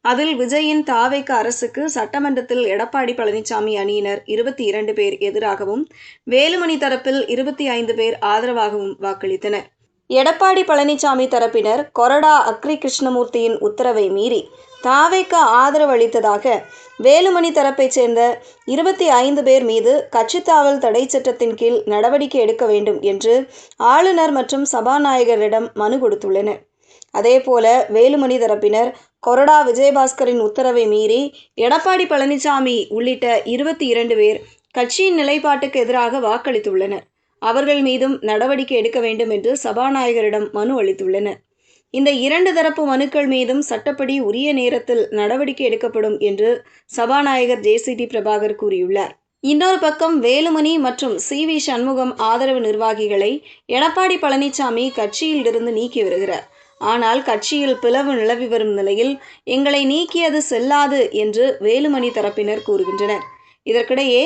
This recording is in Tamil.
அதில் விஜயின் தாவேக அரசுக்கு சட்டமன்றத்தில் எடப்பாடி பழனிசாமி அணியினர் 22 பேர் எதிராகவும், வேலுமணி தரப்பில் 25 பேர் ஆதரவாகவும் வாக்களித்தனர். எடப்பாடி பழனிசாமி தரப்பினர் கொறடா அக்ரி கிருஷ்ணமூர்த்தியின் உத்தரவை மீறி தாவேக ஆதரவு அளித்ததாக வேலுமணி தரப்பைச் சேர்ந்த 25 பேர் மீது கட்சித்தாவல் தடை சட்டத்தின் கீழ் நடவடிக்கை எடுக்க வேண்டும் என்று ஆளுநர் மற்றும் சபாநாயகரிடம் மனு கொடுத்துள்ளனர். அதேபோல வேலுமணி தரப்பினர் கொறடா விஜயபாஸ்கரின் உத்தரவை மீறி எடப்பாடி பழனிசாமி உள்ளிட்ட 22 பேர் கட்சியின் நிலைப்பாட்டுக்கு எதிராக வாக்களித்துள்ளனர். அவர்கள் மீதும் நடவடிக்கை எடுக்க வேண்டும் என்று சபாநாயகரிடம் மனு அளித்துள்ளனர். இந்த 2 தரப்பு மனுக்கள் மீதும் சட்டப்படி உரிய நேரத்தில் நடவடிக்கை எடுக்கப்படும் என்று சபாநாயகர் ஜே.சி.டி. பிரபாகர் கூறியுள்ளார். இன்னொரு பக்கம் வேலுமணி மற்றும் சி.வி. சண்முகம் ஆதரவு நிர்வாகிகளை எடப்பாடி பழனிசாமி கட்சியில் இருந்து நீக்கி வருகிறார். ஆனால் கட்சியில் பிளவு நிலவி வரும் நிலையில் எங்களை நீக்கியது செல்லாது என்று வேலுமணி தரப்பினர் கூறுகின்றனர். இதற்கிடையே